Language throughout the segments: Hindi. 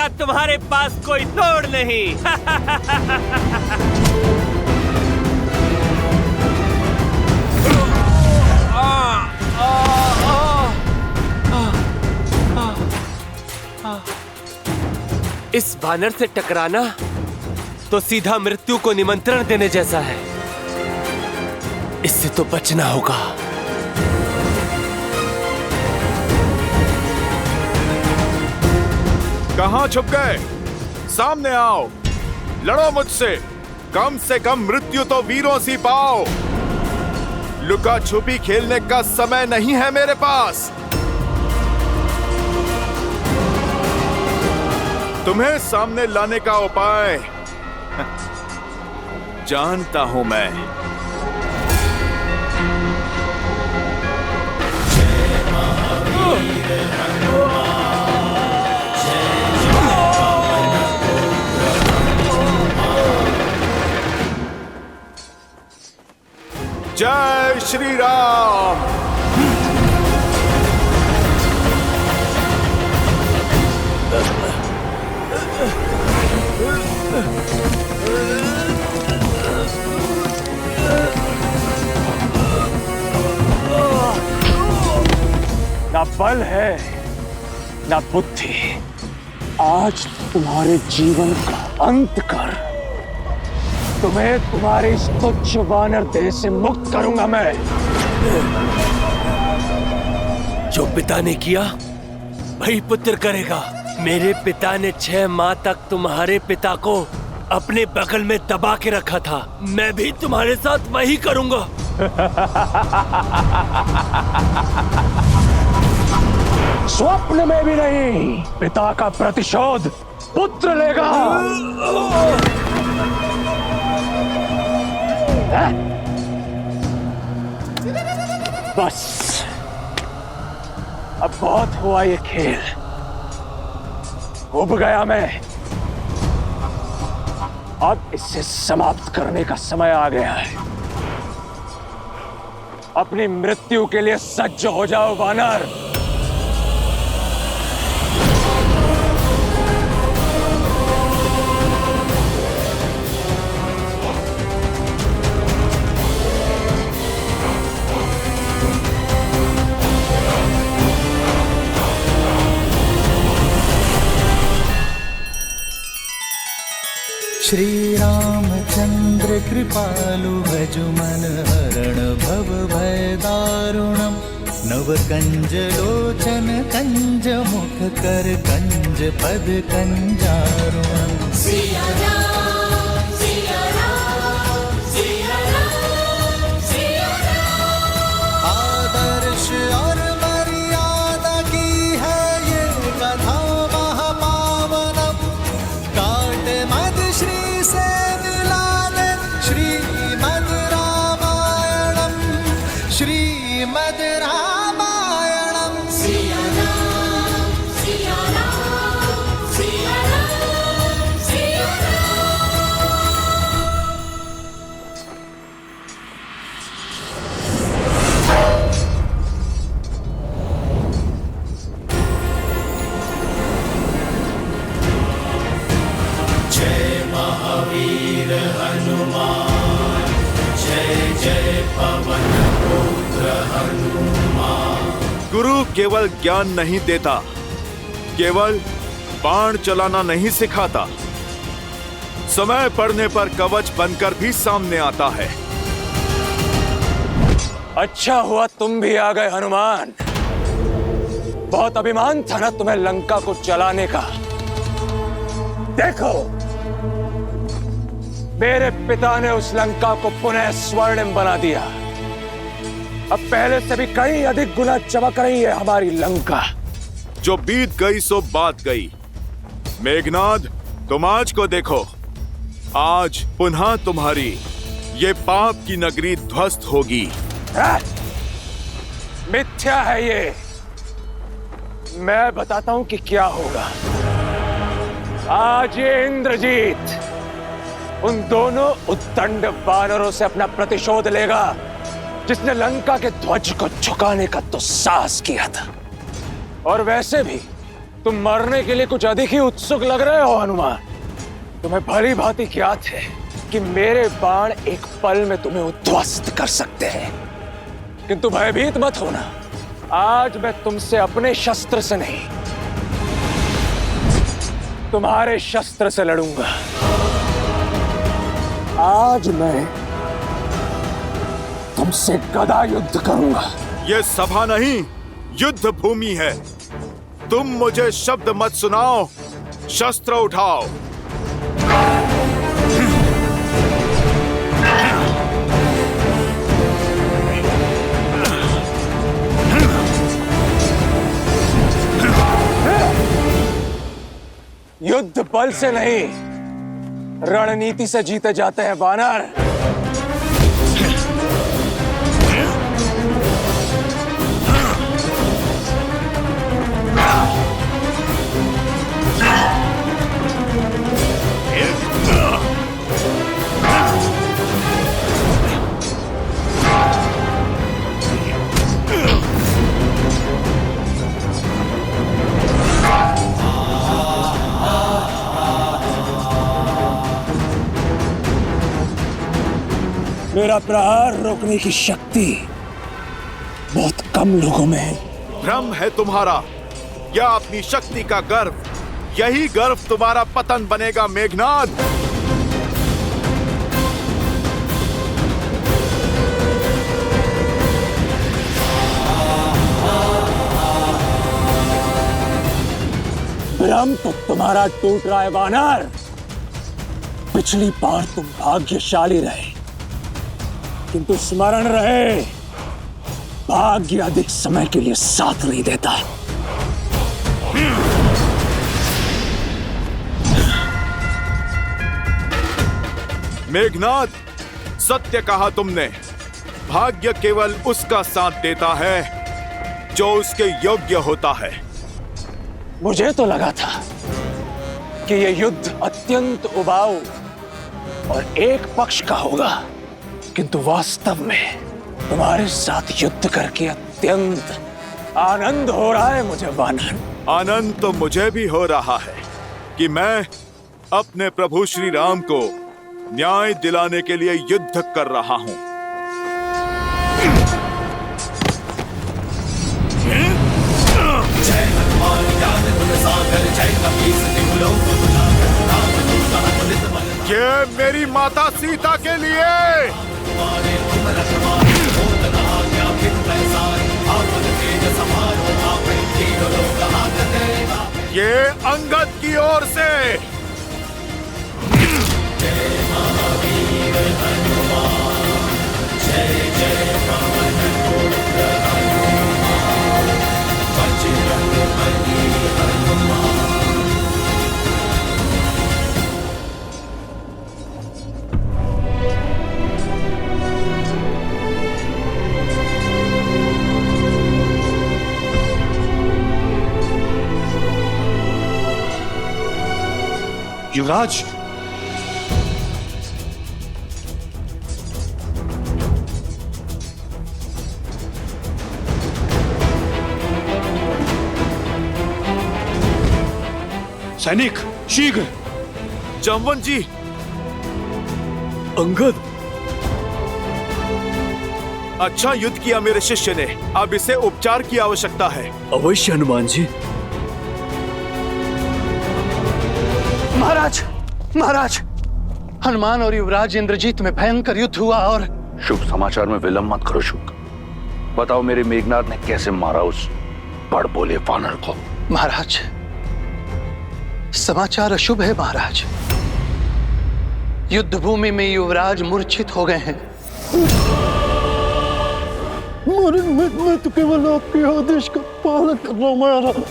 का तुम्हारे पास कोई तोड़ नहीं। इस वानर से टकराना तो सीधा मृत्यु को निमंत्रण देने जैसा है। इससे तो बचना होगा। कहां छुप गए? सामने आओ, लड़ो मुझसे। कम से कम मृत्यु तो वीरों सी पाओ। लुका छुपी खेलने का समय नहीं है मेरे पास। तुम्हें सामने लाने का उपाय जानता हूं मैं। जय श्री राम। ना बल है ना बुद्धि। आज तुम्हारे जीवन का अंत कर तुम्हें तुम्हारे इस तुच्छ वानर देह से मुक्त करूंगा मैं। जो पिता ने किया वही पुत्र करेगा। मेरे पिता ने 6 माह तक तुम्हारे पिता को अपने बगल में दबा के रखा था। मैं भी तुम्हारे साथ वही करूंगा। स्वप्न में भी नहीं। पिता का प्रतिशोध पुत्र लेगा। बस अब बहुत हुआ ये खेल। उब गया मैं। अब इसे समाप्त करने का समय आ गया है। अपनी मृत्यु के लिए सज्ज हो जाओ वानर। श्री रामचंद्र कृपालु भजु मन हरण भव भय दारुणम। नव कंज लोचन कंज मुख कर कंज पद कंजारुणम। सिया राम सिया राम सिया राम सिया राम। आदर्श और मर्यादा की है ये कथा महापावनम। काट मद श्री से मिला दे श्रीमद् रामायणम। श्रीमद् रामायणम। सिया राम सिया राम सिया राम सिया जय महावीर हनुमान। जय जय पवन पुत्र हनुमान। गुरु केवल ज्ञान नहीं देता, केवल बाण चलाना नहीं सिखाता, समय पड़ने पर कवच बनकर भी सामने आता है। अच्छा हुआ तुम भी आ गए हनुमान। बहुत अभिमान था ना तुम्हें लंका को जलाने का। देखो, मेरे पिता ने उस लंका को पुनः स्वर्णिम बना दिया। अब पहले से भी कई अधिक गुना चमक रही है हमारी लंका। जो बीत गई सो बात गई। मेघनाद, तुम आज को देखो। आज पुनः तुम्हारी ये पाप की नगरी ध्वस्त होगी। मिथ्या है ये। मैं बताता हूं कि क्या होगा। आज ये इंद्रजीत उन दोनों उत्तंड वानरों से अपना प्रतिशोध लेगा जिसने लंका के ध्वज को झुकाने का दुस्साहस किया था। और वैसे भी तुम मरने के लिए कुछ अधिक ही उत्सुक लग रहे हो हनुमान। तुम्हें भली भांति ज्ञात है कि मेरे बाण एक पल में तुम्हें उद्ध्वस्त कर सकते हैं, किंतु भयभीत मत होना। आज मैं तुमसे अपने शस्त्र से नहीं, तुम्हारे शस्त्र से लड़ूंगा। आज मैं तुमसे गदा युद्ध करूंगा। ये सभा नहीं, युद्ध भूमि है। तुम मुझे शब्द मत सुनाओ, शस्त्र उठाओ। युद्ध बल से नहीं, रणनीति से जीते जाते हैं वानर। मेरा प्रहार रोकने की शक्ति बहुत कम लोगों में है। भ्रम है तुम्हारा या अपनी शक्ति का गर्व। यही गर्व तुम्हारा पतन बनेगा मेघनाद। भ्रम तो तुम्हारा टूट रहा है वानर। पिछली बार तुम भाग्यशाली रहे, किंतु स्मरण रहे, भाग्य अधिक समय के लिए साथ नहीं देता। मेघनाद, सत्य कहा तुमने। भाग्य केवल उसका साथ देता है जो उसके योग्य होता है। मुझे तो लगा था कि यह युद्ध अत्यंत उबाऊ और एक पक्ष का होगा, किंतु वास्तव में तुम्हारे साथ युद्ध करके अत्यंत आनंद हो रहा है मुझे वानर। आनंद तो मुझे भी हो रहा है कि मैं अपने प्रभु श्री राम को न्याय दिलाने के लिए युद्ध कर रहा हूं। जय हनुमान ज्ञान गुण सागर, जय कपीस तिहु लोक उजागर, राम दूत अतुलित बल ये मेरी माता सीता के लिए। तुम्हारे तुम रखवारे, होत न आज्ञा फिर पैसारे, आपन तेज समारो आपे, तीनों लोक हाकते आपे। ये अंगद की ओर से। जय महावीर हनुमान, जय जय पवन पुत्र हनुमान, बजरंग बली हनुमान। युवराज, सैनिक शीघ्र। जमवन जी। अंगद, अच्छा युद्ध किया मेरे शिष्य ने। अब इसे उपचार की आवश्यकता है। अवश्य हनुमान जी। महाराज, महाराज, हनुमान और युवराज इंद्रजीत में भयंकर युद्ध हुआ और शुभ समाचार में विलंब मत करो शुभ। बताओ मेरे मेघनाद ने कैसे मारा उस बड़ बोले वानर को। महाराज, समाचार अशुभ है महाराज। युद्ध भूमि में युवराज मूर्छित हो गए हैं। मैं तो केवल आपके आदेश का पालन कर रहा हूं महाराज।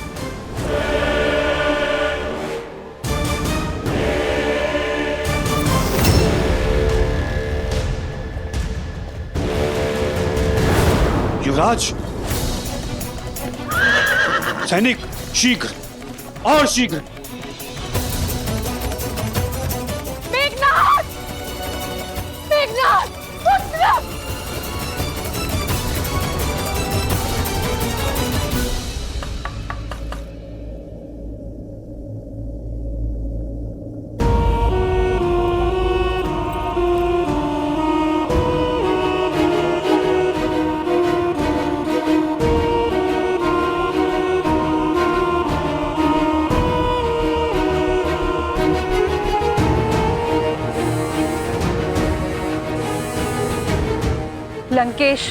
युवराज, सैनिक शीघ्र और शीघ्र। मेघनाद, मेघनाद, पुत्र! लंकेश,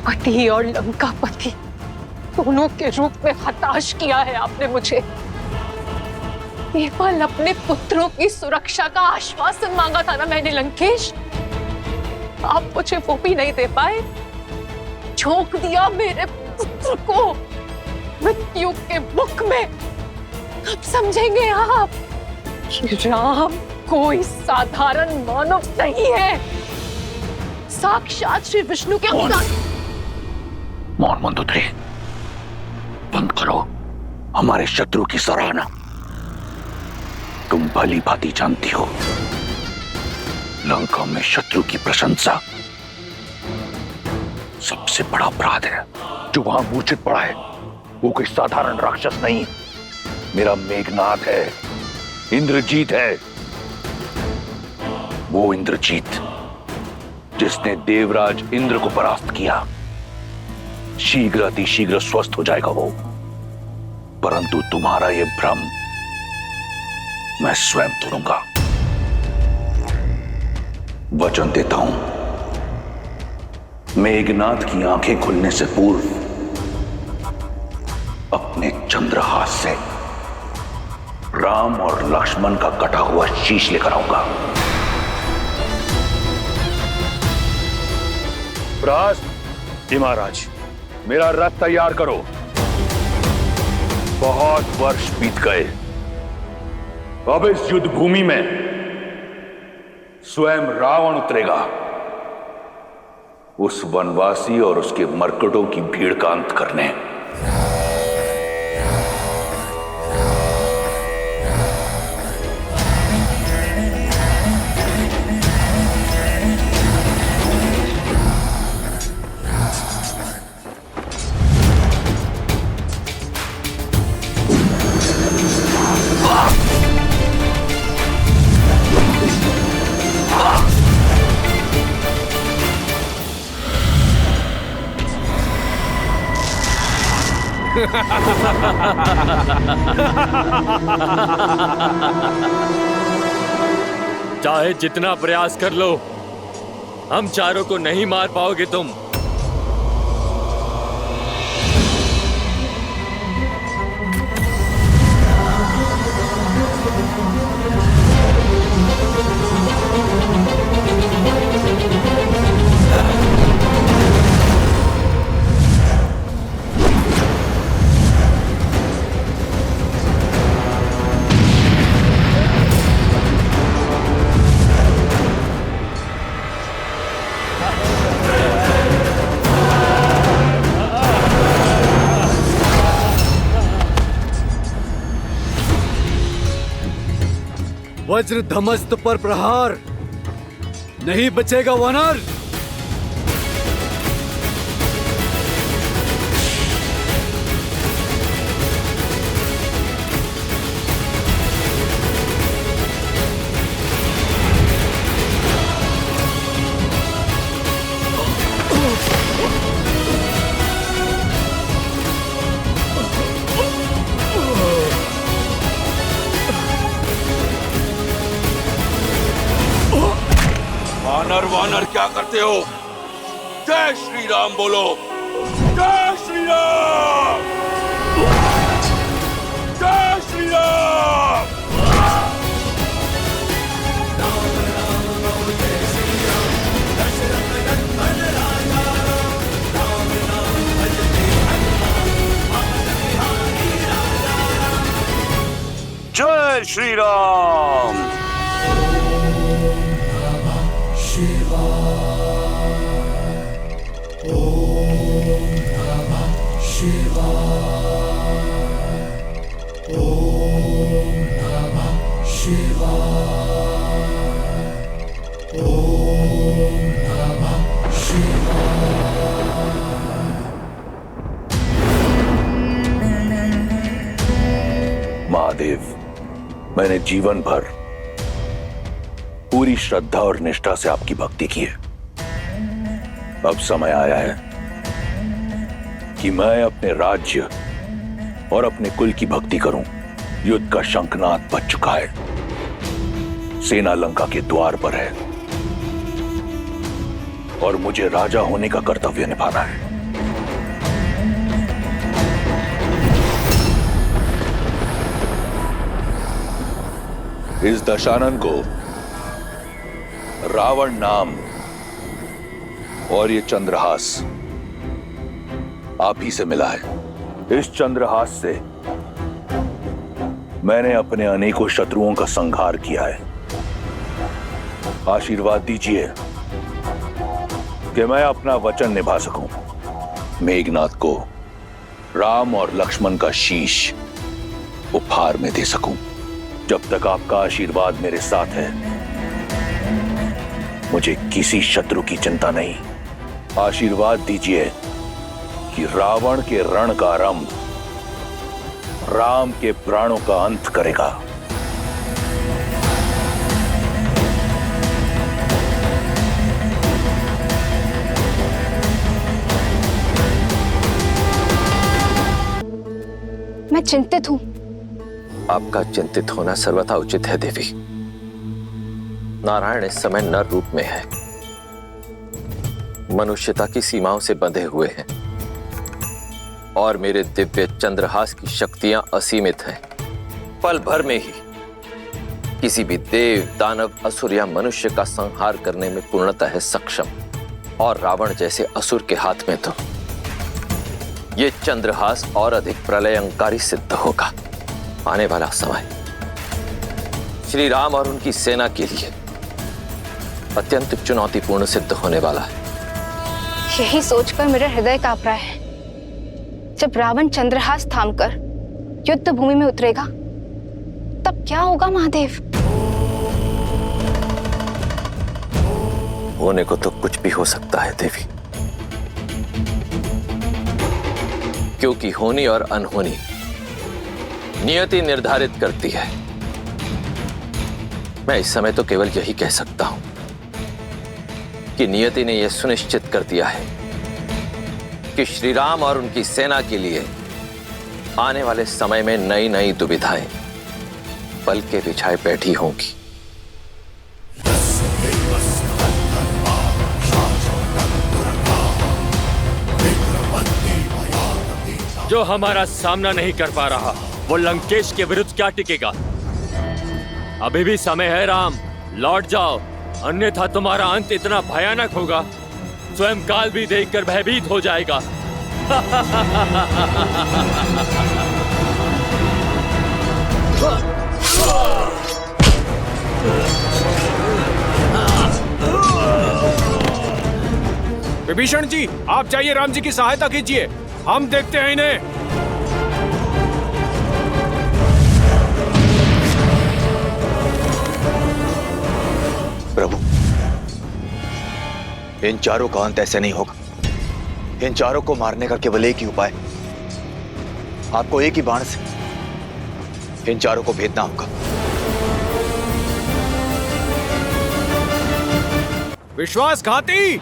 पति और लंकापति दोनों के रूप में हताश किया है आपने मुझे। केवल अपने पुत्रों की सुरक्षा का आश्वासन मांगा था ना मैंने लंकेश, आप मुझे वो भी नहीं दे पाए। झोंक दिया मेरे पुत्र को मृत्यु के मुख में। कब समझेंगे आप कि राम कोई साधारण मानव नहीं है, साक्षात श्री विष्णु के अवतार। मौन मंदोदरी, बंद करो हमारे शत्रु की सराहना। तुम भली भांति जानती हो, लंका में शत्रु की प्रशंसा सबसे बड़ा अपराध है। जो वहां मूर्छित पड़ा है वो कोई साधारण राक्षस नहीं, मेरा मेघनाद है, इंद्रजीत है। वो इंद्रजीत जिसने देवराज इंद्र को परास्त किया। शीघ्र अतिशीघ्र स्वस्थ हो जाएगा वो, परंतु तुम्हारा यह भ्रम मैं स्वयं तोड़ूंगा। वचन देता हूं, मेघनाद की आंखें खुलने से पूर्व अपने चंद्रहास से राम और लक्ष्मण का कटा हुआ शीश लेकर आऊंगा। प्रास, महाराज, मेरा रथ तैयार करो। बहुत वर्ष बीत गए, अब इस युद्ध भूमि में स्वयं रावण उतरेगा, उस वनवासी और उसके मरकटों की भीड़ का अंत करने। चाहे जितना प्रयास कर लो, हम चारों को नहीं मार पाओगे तुम। वज्र धमस्त पर प्रहार, नहीं बचेगा वानर। वानर वानर क्या करते हो? जय श्री राम बोलो। जय श्री राम, जय श्री राम। जय श्री राम। महादेव, मैंने जीवन भर पूरी श्रद्धा और निष्ठा से आपकी भक्ति की है। अब समय आया है कि मैं अपने राज्य और अपने कुल की भक्ति करूं। युद्ध का शंखनाद बज चुका है, सेना लंका के द्वार पर है और मुझे राजा होने का कर्तव्य निभाना है। इस दशानन को रावण नाम और ये चंद्रहास आप ही से मिला है। इस चंद्रहास से मैंने अपने अनेकों शत्रुओं का संहार किया है। आशीर्वाद दीजिए कि मैं अपना वचन निभा सकूं, मेघनाथ को राम और लक्ष्मण का शीश उपहार में दे सकूं। जब तक आपका आशीर्वाद मेरे साथ है, मुझे किसी शत्रु की चिंता नहीं। आशीर्वाद दीजिए कि रावण के रण का आरंभ राम के प्राणों का अंत करेगा। मैं चिंतित हूं। आपका चिंतित होना सर्वथा उचित है देवी। नारायण इस समय नर रूप में है, मनुष्यता की सीमाओं से बंधे हुए हैं और मेरे दिव्य चंद्रहास की शक्तियां असीमित हैं। पल भर में ही किसी भी देव, दानव, असुर या मनुष्य का संहार करने में पूर्णतः है सक्षम। और रावण जैसे असुर के हाथ में तो ये चंद्रहास और अधिक प्रलयंकारी सिद्ध होगा। आने वाला समय श्री राम और उनकी सेना के लिए अत्यंत चुनौतीपूर्ण सिद्ध होने वाला है। यही सोचकर मेरा हृदय कांप रहा है। जब रावण चंद्रहास थामकर युद्ध भूमि में उतरेगा तब क्या होगा महादेव? होने को तो कुछ भी हो सकता है देवी, क्योंकि होनी और अनहोनी नियति निर्धारित करती है। मैं इस समय तो केवल यही कह सकता हूं कि नियति ने यह सुनिश्चित कर दिया है कि श्री राम और उनकी सेना के लिए आने वाले समय में नई नई दुविधाएं पल के बिछाए बैठी होंगी। जो हमारा सामना नहीं कर पा रहा वो लंकेश के विरुद्ध क्या टिकेगा? अभी भी समय है राम, लौट जाओ, अन्यथा तुम्हारा अंत इतना भयानक होगा स्वयं काल भी देखकर भयभीत हो जाएगा। विभीषण जी, आप जाइए, राम जी की सहायता कीजिए, हम देखते हैं इन्हें। प्रभु, इन चारों का अंत ऐसे नहीं होगा। इन चारों को मारने का केवल एक ही उपाय, आपको एक ही बाण से इन चारों को भेदना होगा। विश्वासघाती,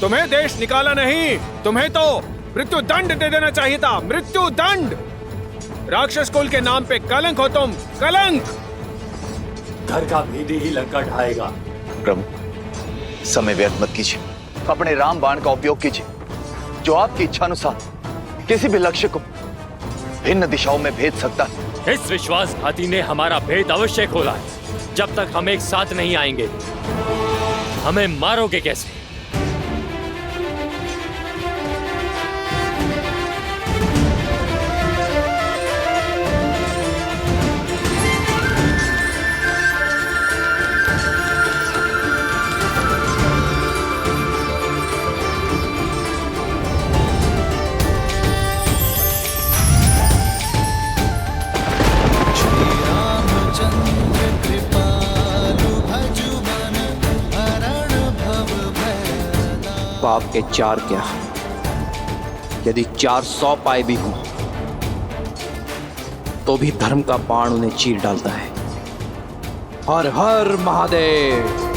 तुम्हें देश निकाला नहीं, तुम्हें तो मृत्यु दंड दे देना चाहिए था। मृत्यु दंड! राक्षस कुल के नाम पे कलंक हो तुम, कलंक! घर का भेदी ही लंका ढाएगा। प्रभु, समय व्यर्थ मत कीजिए, अपने राम बाण का उपयोग कीजिए, जो आपकी इच्छा अनुसार किसी भी लक्ष्य को भिन्न दिशाओं में भेद सकता है। इस विश्वासघाती ने हमारा भेद अवश्य खोला है। जब तक हम एक साथ नहीं आएंगे, हमें मारोगे कैसे? पाप के चार क्या, यदि 400 पाए भी हों तो भी धर्म का बाण उन्हें चीर डालता है। हर हर महादेव।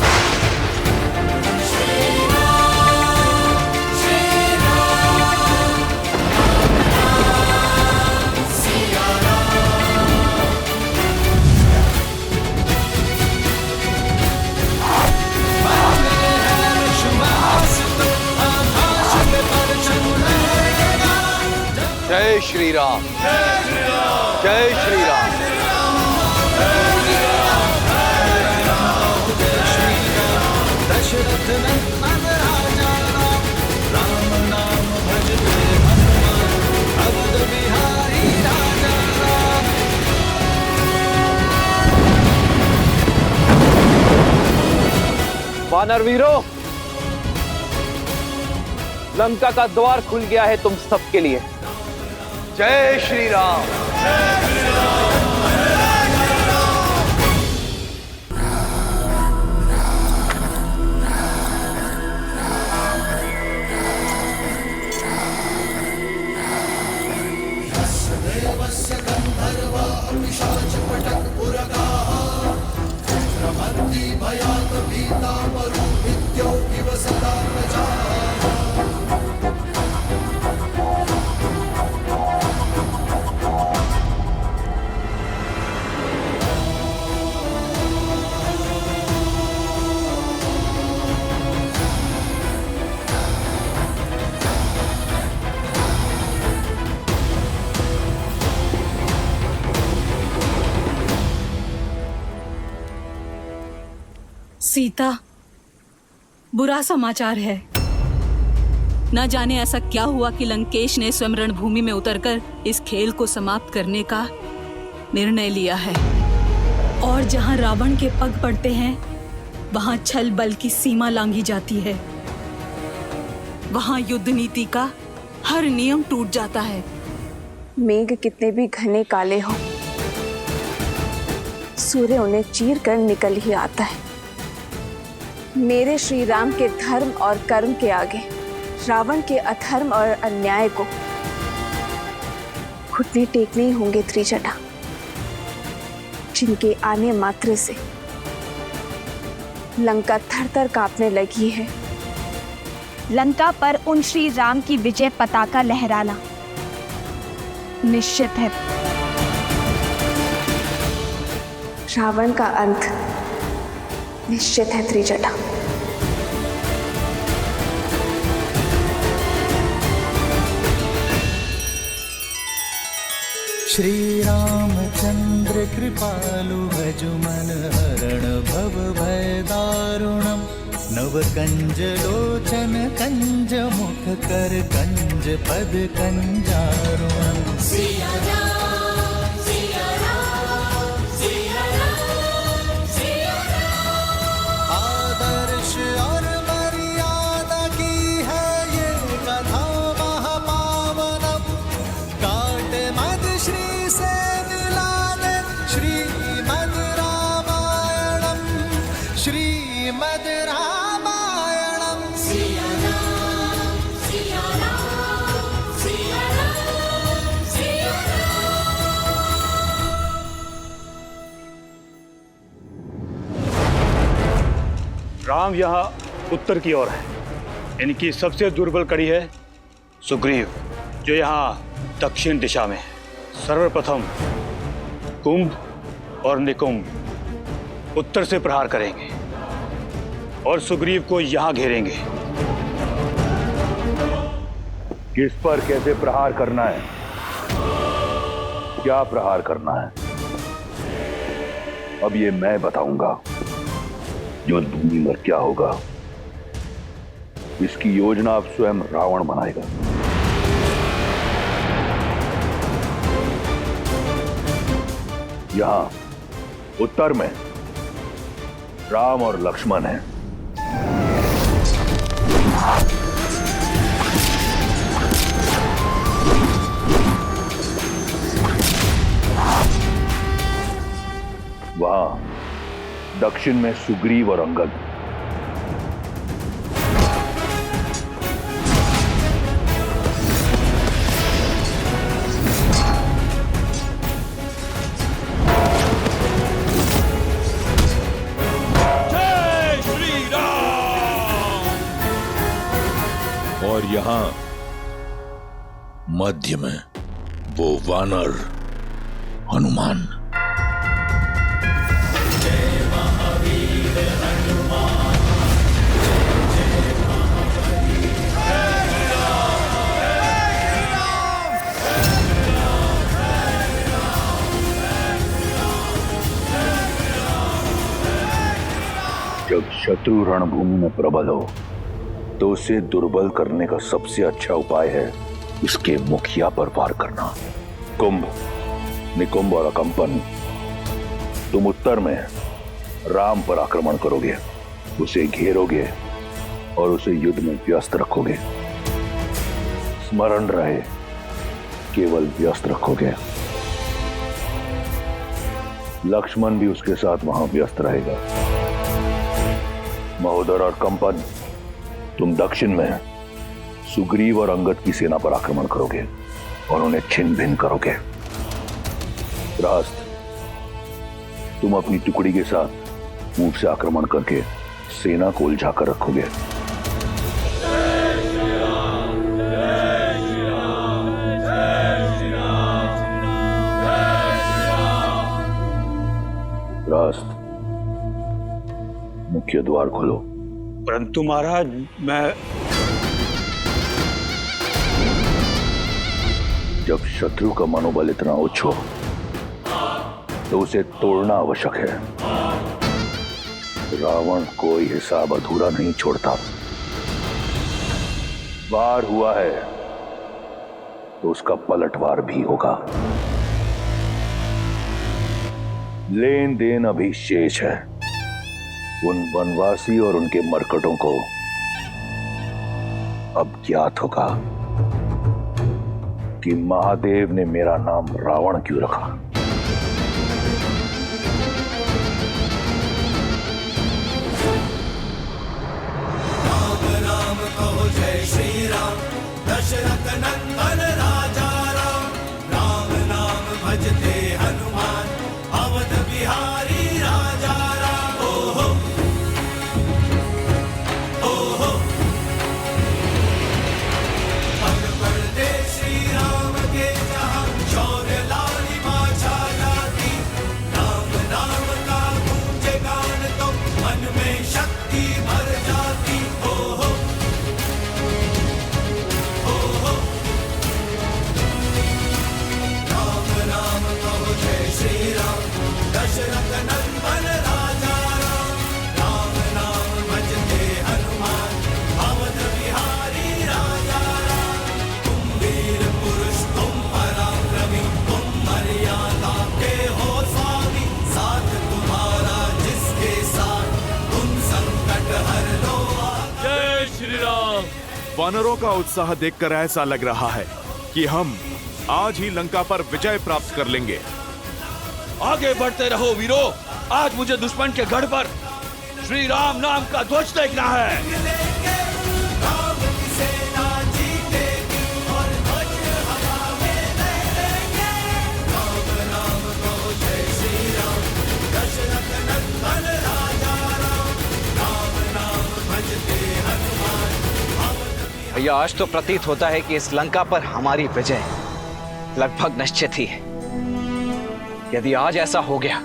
जय श्री राम, जय श्री राम। दशरथ नंदन राजा राम, राम नाम भजते हनुमान, अवध बिहारी राजा राम। वानर वीरों, लंका का द्वार खुल गया है तुम सबके लिए। जय श्री राम। सीता, बुरा समाचार है। न जाने ऐसा क्या हुआ कि लंकेश ने स्वयं रणभूमि में उतरकर इस खेल को समाप्त करने का निर्णय लिया है। और जहां रावण के पग पड़ते हैं, वहां छल बल की सीमा लांघी जाती है। वहां युद्ध नीति का हर नियम टूट जाता है। मेघ कितने भी घने काले हो, सूर्य उन्हें चीर कर निकल ही आता है। मेरे श्री राम के धर्म और कर्म के आगे रावण के अधर्म और अन्याय को घुटने टेकने ही होंगे त्रिजटा, जिनके आने मात्र से लंका थर-थर कांपने लगी है। लंका पर उन श्री राम की विजय पताका लहराना निश्चित है। रावण का अंत निश्चित है त्रिजटा। श्री रामचंद्र कृपालु भजुमन हरण भव भय दारुणम, नव कंज लोचन कंज मुख कर कंज पद कंजारुणम। आदर्श और मर्यादा की है ये कथा महापावनम, काट मद श्री से मिला दे श्रीमद रामायणम, श्रीमद रामायणम। सिया राम, सिया राम, सिया राम, सिया राम यहाँ उत्तर की ओर है। इनकी सबसे दुर्बल कड़ी है सुग्रीव, जो यहाँ दक्षिण दिशा में है। सर्वप्रथम कुंभ और निकुंभ उत्तर से प्रहार करेंगे और सुग्रीव को यहाँ घेरेंगे। किस पर कैसे प्रहार करना है, क्या प्रहार करना है, अब ये मैं बताऊंगा। युद्ध भूमि में क्या होगा, इसकी योजना अब स्वयं रावण बनाएगा। यहां उत्तर में राम और लक्ष्मण हैं। वहां दक्षिण में सुग्रीव और अंगद। जय श्री राम। और यहां मध्य में वो वानर हनुमान। शत्रु रणभूमि में प्रबल हो तो उसे दुर्बल करने का सबसे अच्छा उपाय है उसके मुखिया पर वार करना। कुंभ, निकुंभ और अकंपन, तुम उत्तर में राम पर आक्रमण करोगे, उसे घेरोगे और उसे युद्ध में व्यस्त रखोगे। स्मरण रहे, केवल व्यस्त रखोगे। लक्ष्मण भी उसके साथ वहां व्यस्त रहेगा। महोदर और कंपन, तुम दक्षिण में सुग्रीव और अंगद की सेना पर आक्रमण करोगे और उन्हें छिन्न भिन्न करोगे। रास्त, तुम अपनी टुकड़ी के साथ पूर्व से आक्रमण करके सेना को उलझाकर रखोगे। रास्त, मुख्य द्वार खोलो। परंतु महाराज, मैं जब शत्रु का मनोबल इतना उच्च हो तो उसे तोड़ना आवश्यक है। रावण कोई हिसाब अधूरा नहीं छोड़ता। वार हुआ है तो उसका पलटवार भी होगा। लेन देन अभी शेष है। उन वनवासी और उनके मरकटों को अब ज्ञात होगा कि महादेव ने मेरा नाम रावण क्यों रखा। राम राम कहो जय श्री राम, दशरथ नंदन राजा राम। राम नाम भजते हनुमान, अवध बिहारी राजा राम। ओहो ओहो, पग पड़ते श्री राम के जहां, शौर्य लालिमा छा जाती। राम नाम का गूंजे गान तो मन में शक्ति भर जाती। ओहो ओहो, राम राम कहो जय श्री राम, दशरथ नंदन राजा राम। राम नाम भजते हनुमान, अवध बिहारी राजा राम। तुम वीर पुरुष, तुम पराक्रमी, तुम मर्यादा के हो स्वामी। साथ तुम्हारा जिसके साथ, तुम संकट हर लो। जय श्री राम। वानरों का उत्साह देखकर ऐसा लग रहा है कि हम आज ही लंका पर विजय प्राप्त कर लेंगे। आगे बढ़ते रहो वीरों। आज मुझे दुश्मन के गढ़ पर श्री राम नाम का ध्वज देखना है। राम की सेना जीतेगी और ध्वज हवा में लहरेंगे। राम नाम कहो जय श्री राम, दशरथ नंदन राजा राम। राम नाम भजते हनुमान, भैया, आज तो प्रतीत होता है कि इस लंका पर हमारी विजय लगभग निश्चित ही है। यदि आज ऐसा हो गया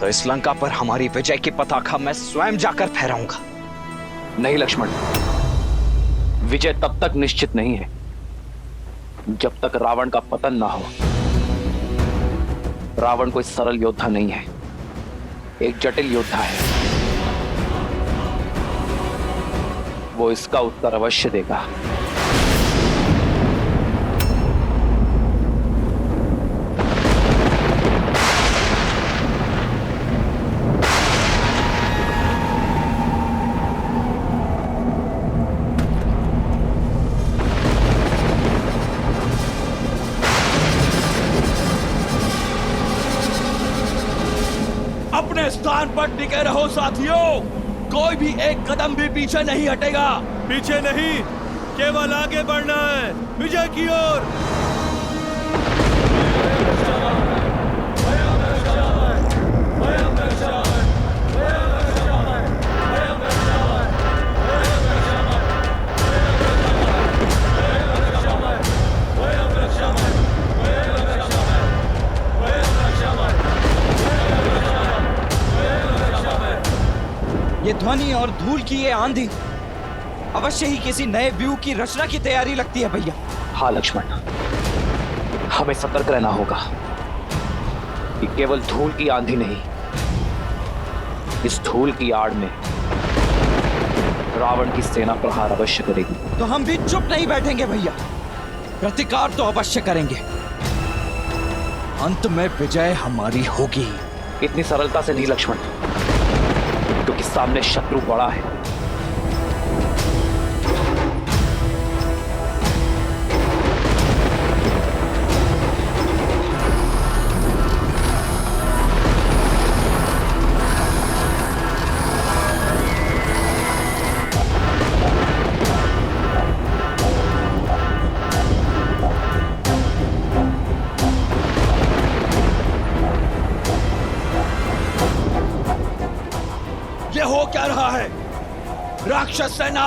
तो इस लंका पर हमारी विजय की पताका मैं स्वयं जाकर फहराऊंगा। नहीं लक्ष्मण, विजय तब तक निश्चित नहीं है जब तक रावण का पतन ना हो। रावण कोई सरल योद्धा नहीं है, एक जटिल योद्धा है। वो इसका उत्तर अवश्य देगा। अपने स्थान पर टिके रहो साथियों। कोई भी एक कदम भी पीछे नहीं हटेगा। पीछे नहीं, केवल आगे बढ़ना है, विजय की ओर। ये ध्वनि और धूल की ये आंधी अवश्य ही किसी नए व्यूह की रचना की तैयारी लगती है भैया। हाँ लक्ष्मण, हमें सतर्क रहना होगा कि केवल धूल की आंधी नहीं, इस धूल की आड़ में रावण की सेना प्रहार अवश्य करेगी। तो हम भी चुप नहीं बैठेंगे भैया, प्रतिकार तो अवश्य करेंगे। अंत में विजय हमारी होगी। इतनी सरलता से नहीं लक्ष्मण, क्योंकि सामने शत्रु बड़ा है। हो क्या रहा है? राक्षस सेना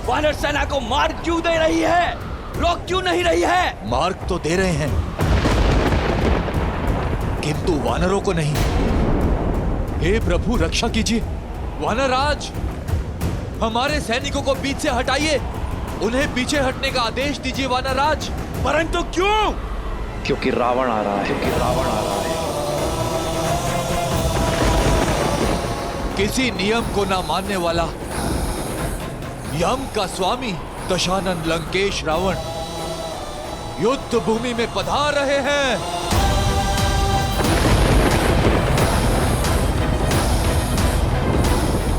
वानर सेना को मार्ग क्यों दे रही है? रोक क्यों नहीं रही है? मार्ग तो दे रहे हैं, किंतु वानरों को नहीं। हे प्रभु रक्षा कीजिए। वानरराज, हमारे सैनिकों को बीच से हटाइए, उन्हें पीछे हटने का आदेश दीजिए वानरराज। परंतु क्यों? क्योंकि रावण आ रहा है। किसी नियम को ना मानने वाला यम का स्वामी दशानन लंकेश रावण युद्ध भूमि में पधार रहे हैं।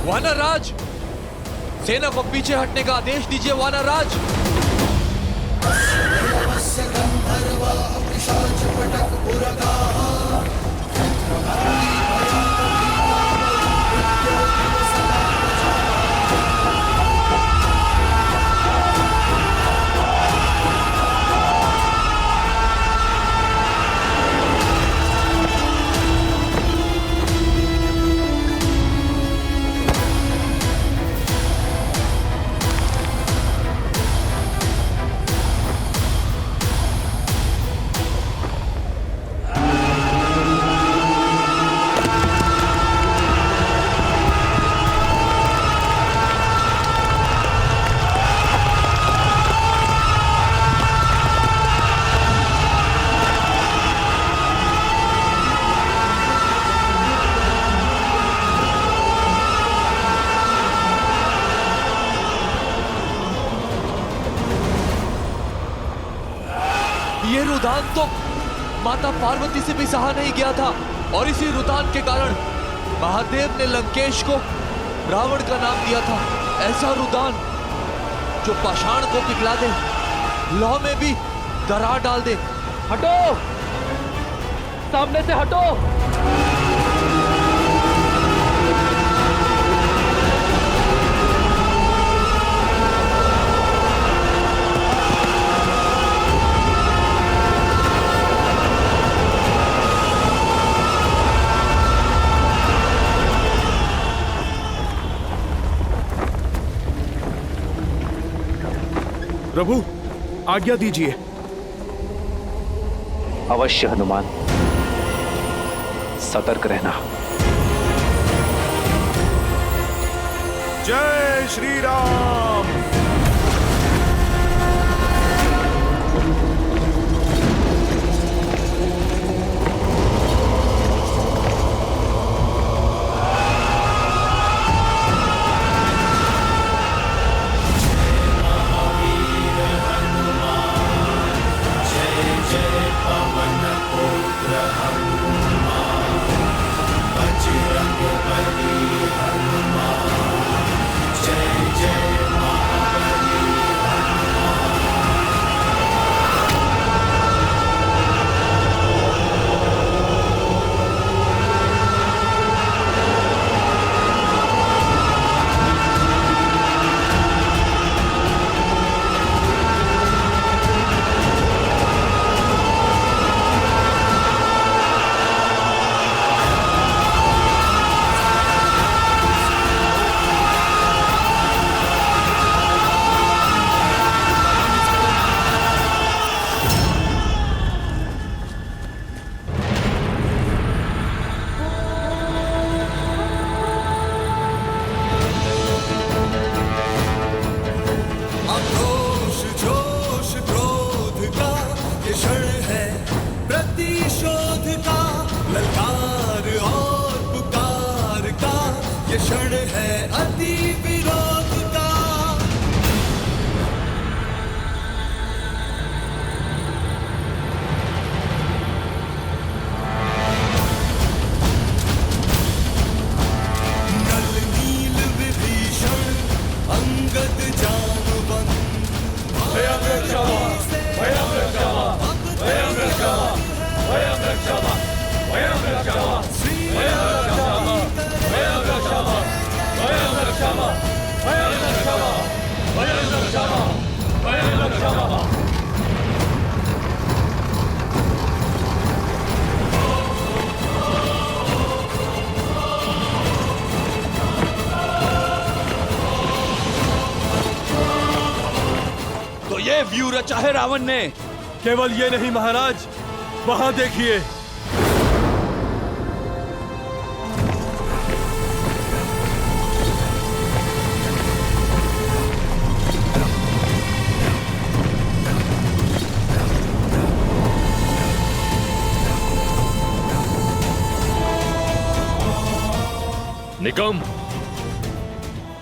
वानरराज, सेना को पीछे हटने का आदेश दीजिए वानरराज। ये रुदान तो माता पार्वती से भी सहा नहीं गया था, और इसी रुदान के कारण महादेव ने लंकेश को रावण का नाम दिया था। ऐसा रुदान जो पाषाण को पिघला दे, लौह में भी दरार डाल दे। हटो, सामने से हटो। प्रभु, आज्ञा दीजिए। अवश्य हनुमान, सतर्क रहना। जय श्री राम। जय जय व्यू रचा है रावण ने। केवल ये नहीं महाराज, वहां देखिए। निकम,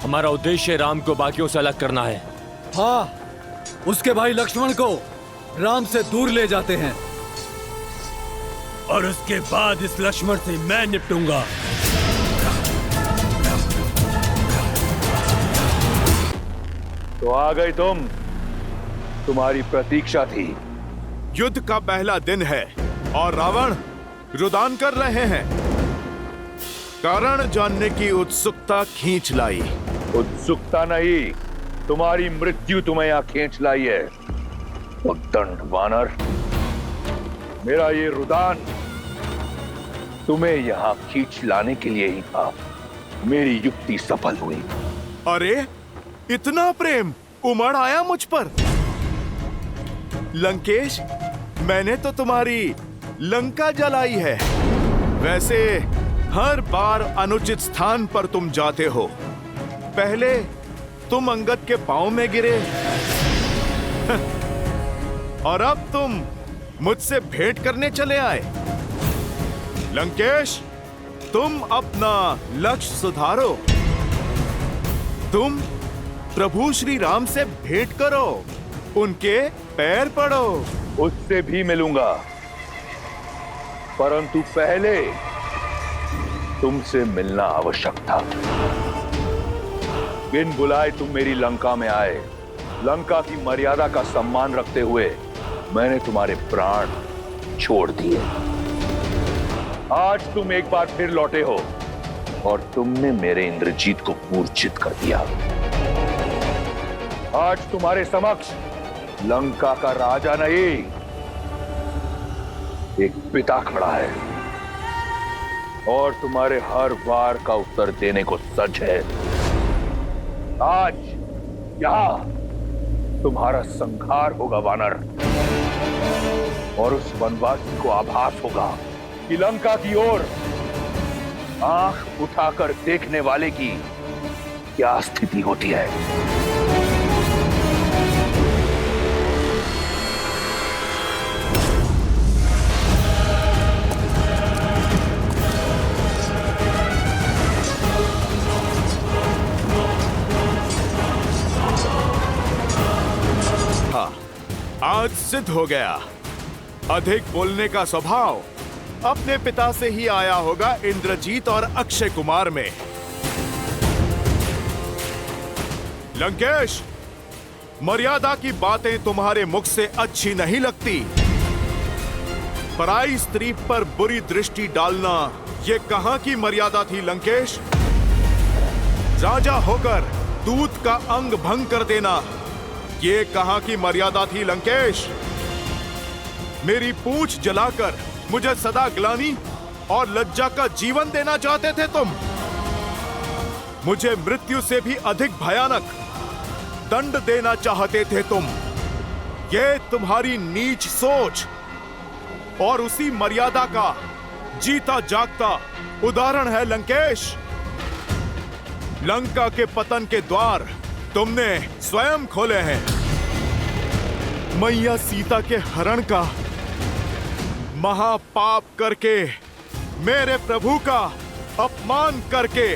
हमारा उद्देश्य राम को बाकियों से अलग करना है। हाँ, उसके भाई लक्ष्मण को राम से दूर ले जाते हैं और उसके बाद इस लक्ष्मण से मैं निपटूंगा। तो आ गई तुम, तुम्हारी प्रतीक्षा थी। युद्ध का पहला दिन है और रावण रुदान कर रहे हैं। कारण जानने की उत्सुकता खींच लाई। उत्सुकता नहीं, तुम्हारी मृत्यु तुम्हें यहां खींच लाई है। उद्दंड वानर, मेरा ये रुदान तुम्हें यहां खींच लाने के लिए ही था। मेरी युक्ति सफल हुई। अरे इतना प्रेम उमड़ आया मुझ पर। लंकेश, मैंने तो तुम्हारी लंका जलाई है। वैसे हर बार अनुचित स्थान पर तुम जाते हो। पहले तुम अंगद के पांव में गिरे और अब तुम मुझसे भेंट करने चले आए। लंकेश, तुम अपना लक्ष्य सुधारो। तुम प्रभु श्री राम से भेंट करो, उनके पैर पड़ो। उससे भी मिलूंगा, परंतु पहले तुमसे मिलना आवश्यक था। बिन बुलाए तुम मेरी लंका में आए। लंका की मर्यादा का सम्मान रखते हुए मैंने तुम्हारे प्राण छोड़ दिए। आज तुम एक बार फिर लौटे हो और तुमने मेरे इंद्रजीत को मूर्छित कर दिया। आज तुम्हारे समक्ष लंका का राजा नहीं, एक पिता खड़ा है और तुम्हारे हर वार का उत्तर देने को सच है। आज यहां तुम्हारा संहार होगा वानर, और उस वनवासी को आभास होगा कि लंका की ओर आंख उठाकर देखने वाले की क्या स्थिति होती है। आज सिद्ध हो गया, अधिक बोलने का स्वभाव अपने पिता से ही आया होगा इंद्रजीत और अक्षय कुमार में। लंकेश, मर्यादा की बातें तुम्हारे मुख से अच्छी नहीं लगती। पराई स्त्री पर बुरी दृष्टि डालना ये कहां की मर्यादा थी लंकेश? राजा होकर दूत का अंग भंग कर देना ये कहां की मर्यादा थी लंकेश? मेरी पूंछ जलाकर मुझे सदा ग्लानि और लज्जा का जीवन देना चाहते थे तुम। मुझे मृत्यु से भी अधिक भयानक दंड देना चाहते थे तुम। ये तुम्हारी नीच सोच और उसी मर्यादा का जीता जागता उदाहरण है लंकेश। लंका के पतन के द्वार तुमने स्वयं खोले हैं। मैया सीता के हरण का महापाप करके, मेरे प्रभु का अपमान करके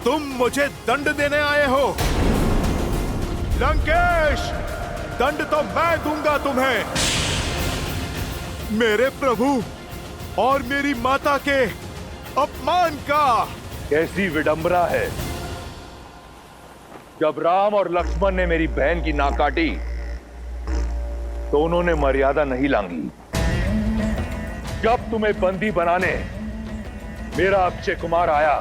तुम मुझे दंड देने आए हो। लंकेश, दंड तो मैं दूंगा तुम्हें। मेरे प्रभु और मेरी माता के अपमान का। कैसी विडंबना है, जब राम और लक्ष्मण ने मेरी बहन की नाक काटी तो उन्होंने मर्यादा नहीं लांघी। जब तुम्हें बंदी बनाने मेरा अक्षय कुमार आया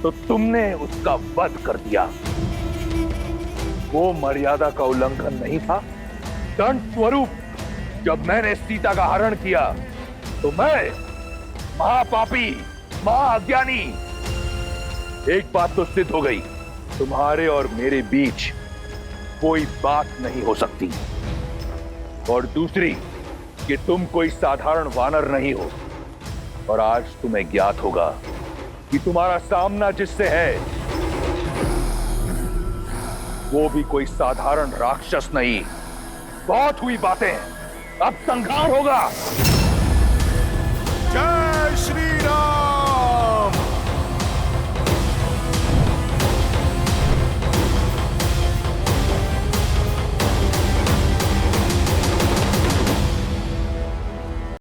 तो तुमने उसका वध कर दिया। वो मर्यादा का उल्लंघन नहीं था? दंड स्वरूप जब मैंने सीता का हरण किया तो मैं महापापी, महाअज्ञानी। एक बात तो सिद्ध हो गई, तुम्हारे और मेरे बीच कोई बात नहीं हो सकती। और दूसरी कि तुम कोई साधारण वानर नहीं हो। और आज तुम्हें ज्ञात होगा कि तुम्हारा सामना जिससे है वो भी कोई साधारण राक्षस नहीं। बहुत हुई बातें, अब संहार होगा।